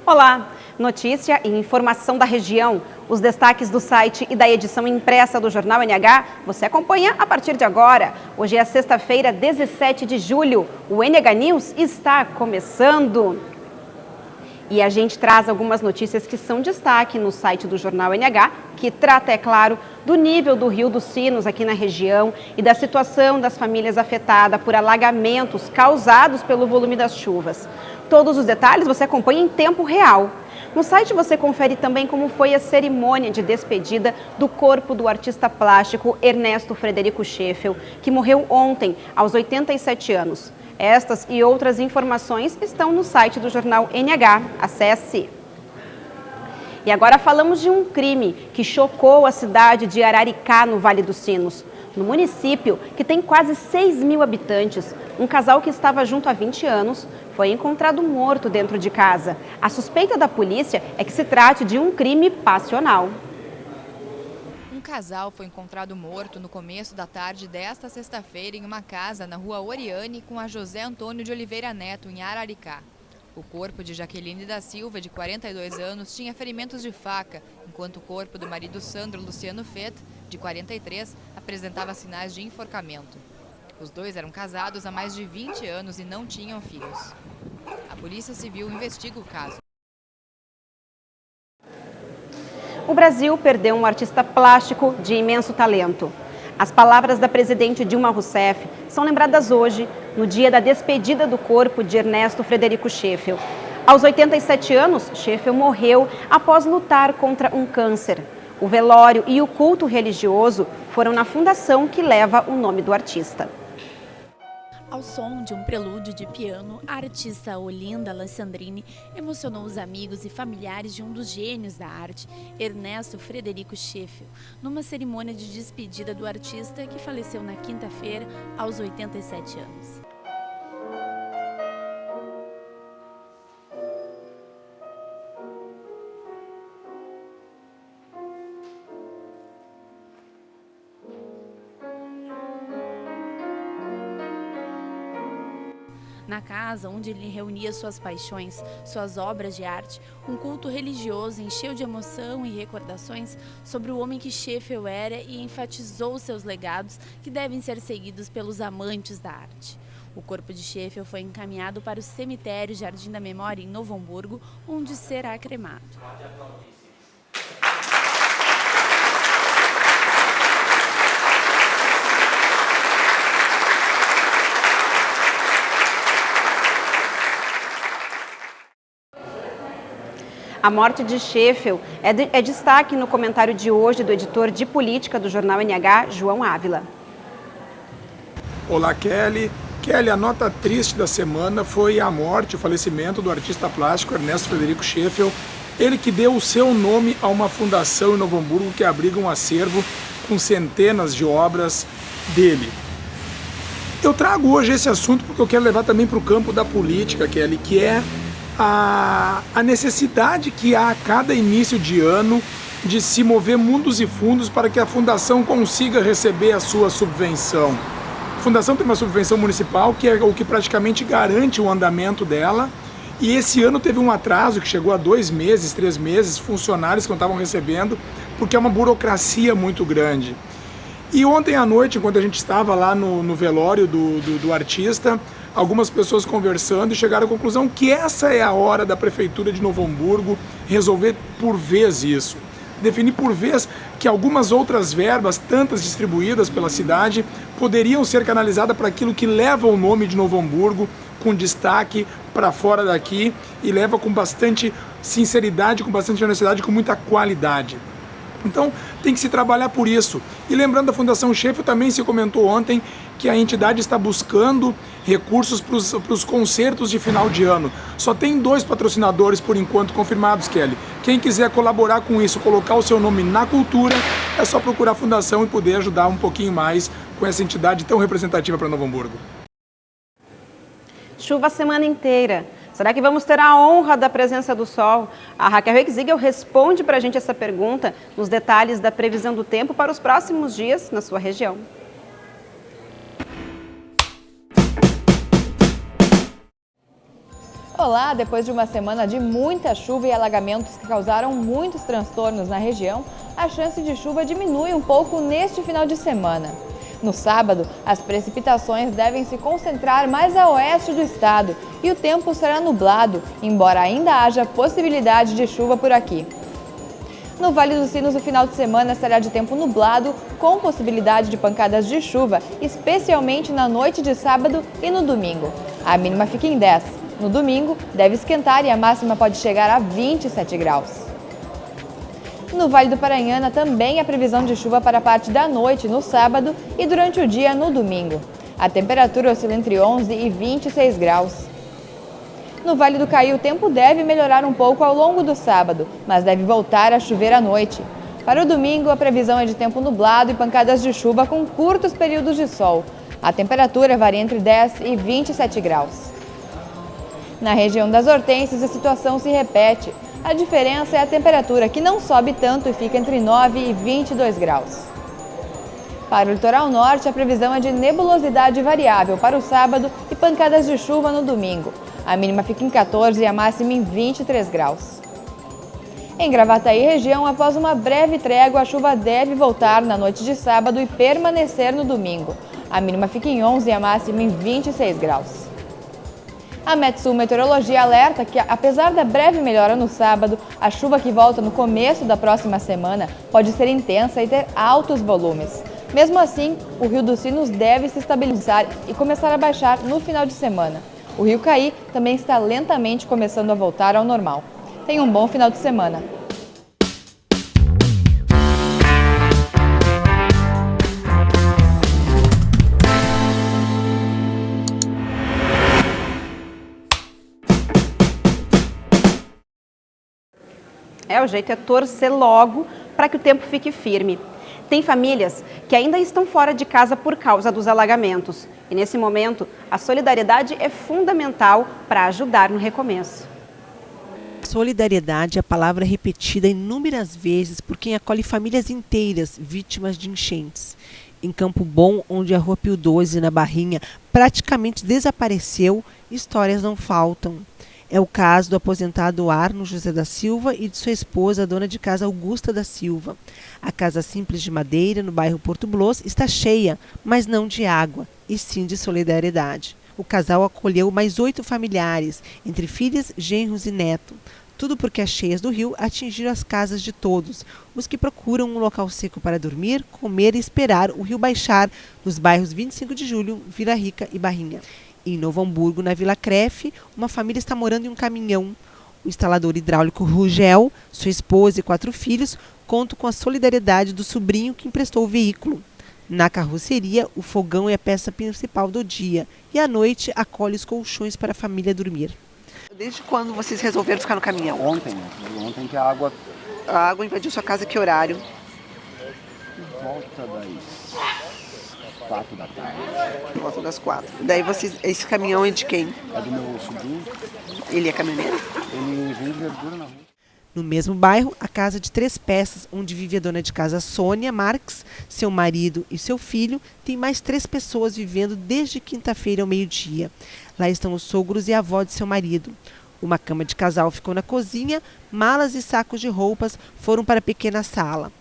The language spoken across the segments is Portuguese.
Olá! Notícia e informação da região. Os destaques do site e da edição impressa do Jornal NH você acompanha a partir de agora. Hoje é sexta-feira, 17 de julho. O NH News está começando. E a gente traz algumas notícias que são destaque no site do Jornal NH, que trata, é claro, do nível do Rio dos Sinos aqui na região e da situação das famílias afetadas por alagamentos causados pelo volume das chuvas. Todos os detalhes você acompanha em tempo real. No site você confere também como foi a cerimônia de despedida do corpo do artista plástico Ernesto Frederico Scheffel, que morreu ontem, aos 87 anos. Estas e outras informações estão no site do Jornal NH. Acesse! E agora falamos de um crime que chocou a cidade de Araricá, no Vale dos Sinos. No município, que tem quase 6.000 habitantes, um casal que estava junto há 20 anos foi encontrado morto dentro de casa. A suspeita da polícia é que se trate de um crime passional. Um casal foi encontrado morto no começo da tarde desta sexta-feira em uma casa na rua Oriane com a José Antônio de Oliveira Neto, em Araricá. O corpo de Jaqueline da Silva, de 42 anos, tinha ferimentos de faca, enquanto o corpo do marido Sandro Luciano Fett, de 43, apresentava sinais de enforcamento. Os dois eram casados há mais de 20 anos e não tinham filhos. A Polícia Civil investiga o caso. O Brasil perdeu um artista plástico de imenso talento. As palavras da presidente Dilma Rousseff são lembradas hoje, no dia da despedida do corpo de Ernesto Frederico Scheffel. Aos 87 anos, Scheffel morreu após lutar contra um câncer. O velório e o culto religioso foram na fundação que leva o nome do artista. Ao som de um prelúdio de piano, a artista Olinda Alessandrini emocionou os amigos e familiares de um dos gênios da arte, Ernesto Frederico Scheffel, numa cerimônia de despedida do artista que faleceu na quinta-feira, aos 87 anos. Na casa onde ele reunia suas paixões, suas obras de arte, um culto religioso encheu de emoção e recordações sobre o homem que Scheffel era e enfatizou seus legados que devem ser seguidos pelos amantes da arte. O corpo de Scheffel foi encaminhado para o cemitério Jardim da Memória, em Novo Hamburgo, onde será cremado. A morte de Scheffel é destaque no comentário de hoje do editor de política do Jornal NH, João Ávila. Olá, Kelly. Kelly, a nota triste da semana foi a morte, o falecimento do artista plástico Ernesto Frederico Scheffel. Ele que deu o seu nome a uma fundação em Novo Hamburgo que abriga um acervo com centenas de obras dele. Eu trago hoje esse assunto porque eu quero levar também para o campo da política, Kelly, que é a necessidade que há a cada início de ano de se mover mundos e fundos para que a fundação consiga receber a sua subvenção. A fundação tem uma subvenção municipal que é o que praticamente garante o andamento dela, e esse ano teve um atraso que chegou a 2 meses, 3 meses, funcionários que não estavam recebendo, porque é uma burocracia muito grande. E ontem à noite, enquanto a gente estava lá no velório do artista, algumas pessoas conversando e chegaram à conclusão que essa é a hora da Prefeitura de Novo Hamburgo resolver por vez isso. Definir por vez que algumas outras verbas, tantas distribuídas pela cidade, poderiam ser canalizadas para aquilo que leva o nome de Novo Hamburgo, com destaque para fora daqui e leva com bastante sinceridade, com bastante honestidade, com muita qualidade. Então tem que se trabalhar por isso. E lembrando da Fundação Scheffel, também se comentou ontem que a entidade está buscando recursos para os concertos de final de ano. Só tem 2 patrocinadores por enquanto confirmados, Kelly. Quem quiser colaborar com isso, colocar o seu nome na cultura, é só procurar a Fundação e poder ajudar um pouquinho mais com essa entidade tão representativa para Novo Hamburgo. Chuva a semana inteira. Será que vamos ter a honra da presença do sol? A Raquel Exigel responde para a gente essa pergunta nos detalhes da previsão do tempo para os próximos dias na sua região. Olá, depois de uma semana de muita chuva e alagamentos que causaram muitos transtornos na região, a chance de chuva diminui um pouco neste final de semana. No sábado, as precipitações devem se concentrar mais a oeste do estado e o tempo será nublado, embora ainda haja possibilidade de chuva por aqui. No Vale dos Sinos, o final de semana será de tempo nublado, com possibilidade de pancadas de chuva, especialmente na noite de sábado e no domingo. A mínima fica em 10. No domingo, deve esquentar e a máxima pode chegar a 27 graus. No Vale do Paranhana, também há previsão de chuva para a parte da noite no sábado e durante o dia no domingo. A temperatura oscila entre 11 e 26 graus. No Vale do Caí, o tempo deve melhorar um pouco ao longo do sábado, mas deve voltar a chover à noite. Para o domingo, a previsão é de tempo nublado e pancadas de chuva com curtos períodos de sol. A temperatura varia entre 10 e 27 graus. Na região das Hortênsias, a situação se repete. A diferença é a temperatura, que não sobe tanto e fica entre 9 e 22 graus. Para o litoral norte, a previsão é de nebulosidade variável para o sábado e pancadas de chuva no domingo. A mínima fica em 14 e a máxima em 23 graus. Em Gravataí, região, após uma breve trégua, a chuva deve voltar na noite de sábado e permanecer no domingo. A mínima fica em 11 e a máxima em 26 graus. A Metsul Meteorologia alerta que, apesar da breve melhora no sábado, a chuva que volta no começo da próxima semana pode ser intensa e ter altos volumes. Mesmo assim, o Rio dos Sinos deve se estabilizar e começar a baixar no final de semana. O Rio Caí também está lentamente começando a voltar ao normal. Tenha um bom final de semana. O jeito é torcer logo para que o tempo fique firme. Tem famílias que ainda estão fora de casa por causa dos alagamentos. E nesse momento, a solidariedade é fundamental para ajudar no recomeço. Solidariedade é a palavra repetida inúmeras vezes por quem acolhe famílias inteiras vítimas de enchentes. Em Campo Bom, onde a Rua Pio XII, na Barrinha, praticamente desapareceu, histórias não faltam. É o caso do aposentado Arno José da Silva e de sua esposa, a dona de casa Augusta da Silva. A casa simples de madeira, no bairro Porto Blos, está cheia, mas não de água, e sim de solidariedade. O casal acolheu mais 8 familiares, entre filhas, genros e neto. Tudo porque as cheias do rio atingiram as casas de todos, os que procuram um local seco para dormir, comer e esperar o rio baixar nos bairros 25 de Julho, Vila Rica e Barrinha. Em Novo Hamburgo, na Vila Crefe, uma família está morando em um caminhão. O instalador hidráulico Rugel, sua esposa e 4 filhos, contam com a solidariedade do sobrinho que emprestou o veículo. Na carroceria, o fogão é a peça principal do dia e à noite acolhe os colchões para a família dormir. Desde quando vocês resolveram ficar no caminhão? Ontem que a água... A água invadiu sua casa, que horário? Por volta das 4 da tarde. Por volta das 4. Daí esse caminhão é de quem? É do meu sobrinho. Ele é caminhoneiro? Ele vende verdura na rua. No mesmo bairro, a casa de 3 peças, onde vive a dona de casa Sônia Marques, seu marido e seu filho, tem mais 3 pessoas vivendo desde quinta-feira ao meio-dia. Lá estão os sogros e a avó de seu marido. Uma cama de casal ficou na cozinha, malas e sacos de roupas foram para a pequena sala.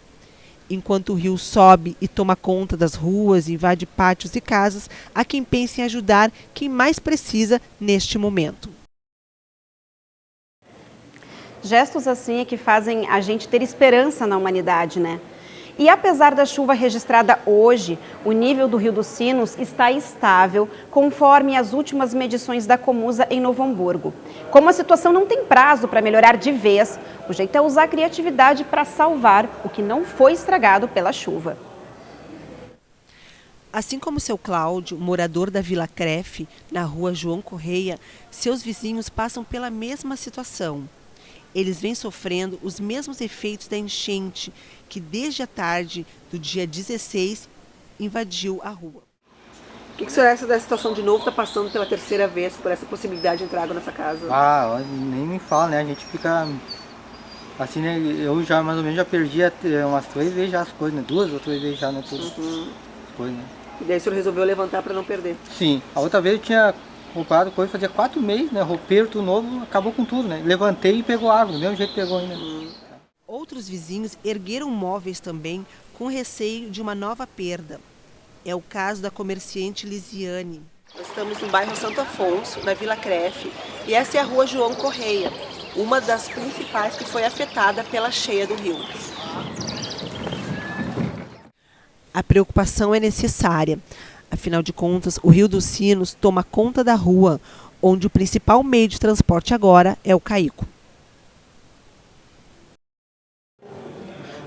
Enquanto o rio sobe e toma conta das ruas, invade pátios e casas, há quem pense em ajudar quem mais precisa neste momento. Gestos assim é que fazem a gente ter esperança na humanidade, né? E apesar da chuva registrada hoje, o nível do Rio dos Sinos está estável, conforme as últimas medições da Comusa em Novo Hamburgo. Como a situação não tem prazo para melhorar de vez, o jeito é usar a criatividade para salvar o que não foi estragado pela chuva. Assim como seu Cláudio, morador da Vila Crefe, na rua João Correia, seus vizinhos passam pela mesma situação. Eles vêm sofrendo os mesmos efeitos da enchente, que desde a tarde do dia 16 invadiu a rua. O que o senhor acha da situação de novo? Está passando pela terceira vez por essa possibilidade de entrar água nessa casa? Ah, nem me fala, né? A gente fica assim, né? Eu já mais ou menos já perdi umas 3 vezes já as coisas, né? 2 ou 3 vezes já, né? Todas as coisas, né? E daí o senhor resolveu levantar para não perder? Sim, a outra vez eu tinha comprado coisa, fazia 4 meses, né? Roupeiro, tudo novo, acabou com tudo, né? Levantei e pegou água, do mesmo jeito que pegou ainda. Outros vizinhos ergueram móveis também com receio de uma nova perda. É o caso da comerciante Lisiane. Nós estamos no bairro Santo Afonso, na Vila Crefe, e essa é a rua João Correia, uma das principais que foi afetada pela cheia do rio. A preocupação é necessária. Afinal de contas, o Rio dos Sinos toma conta da rua, onde o principal meio de transporte agora é o caico.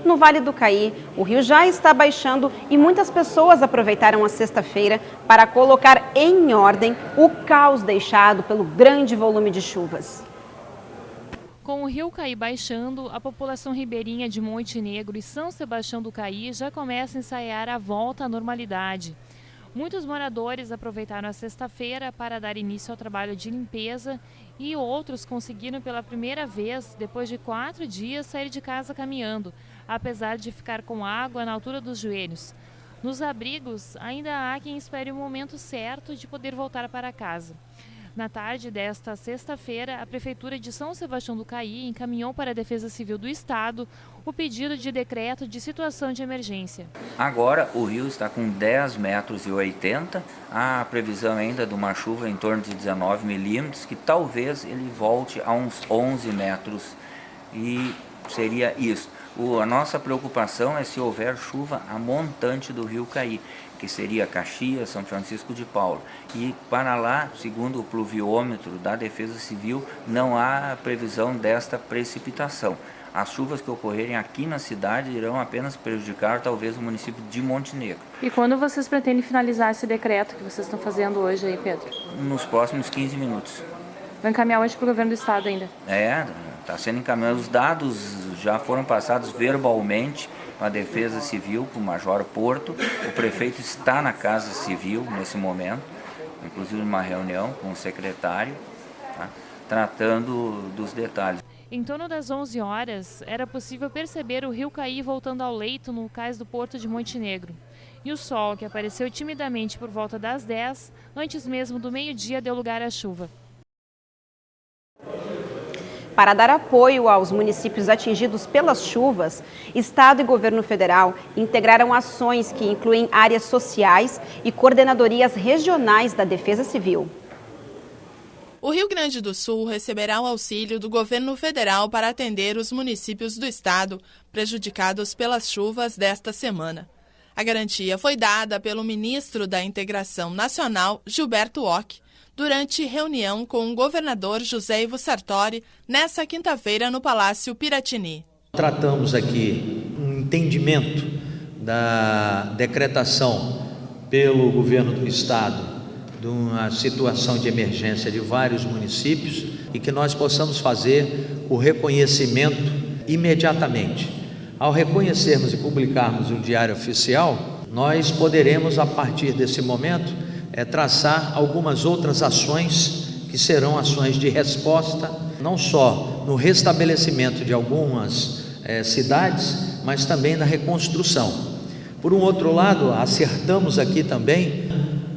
No Vale do Caí, o rio já está baixando e muitas pessoas aproveitaram a sexta-feira para colocar em ordem o caos deixado pelo grande volume de chuvas. Com o Rio Caí baixando, a população ribeirinha de Monte Negro e São Sebastião do Caí já começa a ensaiar a volta à normalidade. Muitos moradores aproveitaram a sexta-feira para dar início ao trabalho de limpeza e outros conseguiram pela primeira vez, depois de 4 dias, sair de casa caminhando, apesar de ficar com água na altura dos joelhos. Nos abrigos, ainda há quem espere o momento certo de poder voltar para casa. Na tarde desta sexta-feira, a Prefeitura de São Sebastião do Caí encaminhou para a Defesa Civil do Estado o pedido de decreto de situação de emergência. Agora o rio está com 10,80 metros, há previsão ainda de uma chuva em torno de 19 milímetros, que talvez ele volte a uns 11 metros e seria isso. A nossa preocupação é se houver chuva a montante do rio Caí, que seria Caxias, São Francisco de Paula. E para lá, segundo o pluviômetro da Defesa Civil, não há previsão desta precipitação. As chuvas que ocorrerem aqui na cidade irão apenas prejudicar talvez o município de Monte Negro. E quando vocês pretendem finalizar esse decreto que vocês estão fazendo hoje aí, Pedro? Nos próximos 15 minutos. Vai encaminhar hoje para o governo do estado ainda? Está sendo encaminhado. Os dados já foram passados verbalmente para a Defesa Civil, para o Major Porto. O prefeito está na Casa Civil nesse momento, inclusive numa reunião com o secretário, tá, tratando dos detalhes. Em torno das 11 horas, era possível perceber o rio Caí voltando ao leito no cais do Porto de Monte Negro. E o sol, que apareceu timidamente por volta das 10, antes mesmo do meio-dia, deu lugar à chuva. Para dar apoio aos municípios atingidos pelas chuvas, Estado e Governo Federal integraram ações que incluem áreas sociais e coordenadorias regionais da Defesa Civil. O Rio Grande do Sul receberá o auxílio do governo federal para atender os municípios do estado prejudicados pelas chuvas desta semana. A garantia foi dada pelo ministro da Integração Nacional, Gilberto Ock, durante reunião com o governador José Ivo Sartori, nesta quinta-feira no Palácio Piratini. Tratamos aqui um entendimento da decretação pelo governo do estado de uma situação de emergência de vários municípios e que nós possamos fazer o reconhecimento imediatamente. Ao reconhecermos e publicarmos o Diário Oficial, nós poderemos, a partir desse momento, traçar algumas outras ações que serão ações de resposta, não só no restabelecimento de algumas cidades, mas também na reconstrução. Por um outro lado, acertamos aqui também,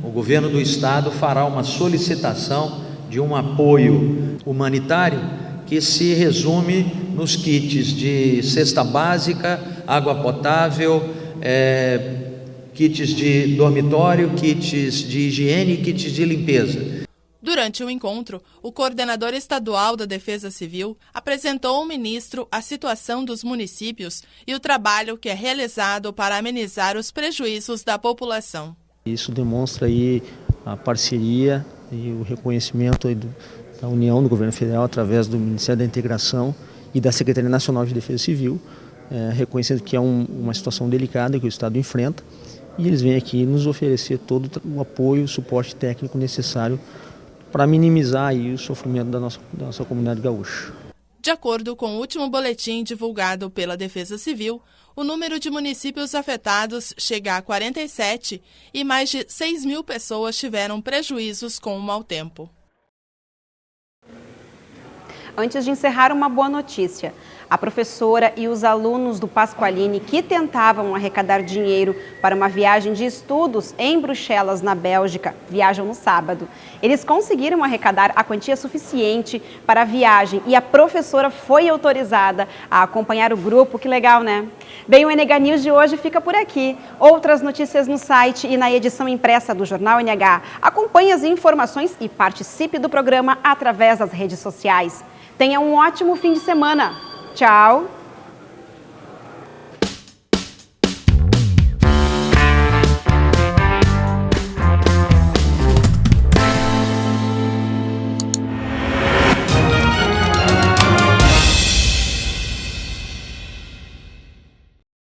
o governo do estado fará uma solicitação de um apoio humanitário que se resume nos kits de cesta básica, água potável, kits de dormitório, kits de higiene e kits de limpeza. Durante o encontro, o coordenador estadual da Defesa Civil apresentou ao ministro a situação dos municípios e o trabalho que é realizado para amenizar os prejuízos da população. Isso demonstra aí a parceria e o reconhecimento aí da União, do Governo Federal, através do Ministério da Integração e da Secretaria Nacional de Defesa Civil, reconhecendo que é uma situação delicada que o Estado enfrenta, e eles vêm aqui nos oferecer todo o apoio, o suporte técnico necessário para minimizar aí o sofrimento da nossa comunidade gaúcha. De acordo com o último boletim divulgado pela Defesa Civil, o número de municípios afetados chega a 47 e mais de 6 mil pessoas tiveram prejuízos com o mau tempo. Antes de encerrar, uma boa notícia. A professora e os alunos do Pasqualini que tentavam arrecadar dinheiro para uma viagem de estudos em Bruxelas, na Bélgica, viajam no sábado. Eles conseguiram arrecadar a quantia suficiente para a viagem e a professora foi autorizada a acompanhar o grupo. Que legal, né? Bem, o NH News de hoje fica por aqui. Outras notícias no site e na edição impressa do Jornal NH. Acompanhe as informações e participe do programa através das redes sociais. Tenha um ótimo fim de semana. Tchau!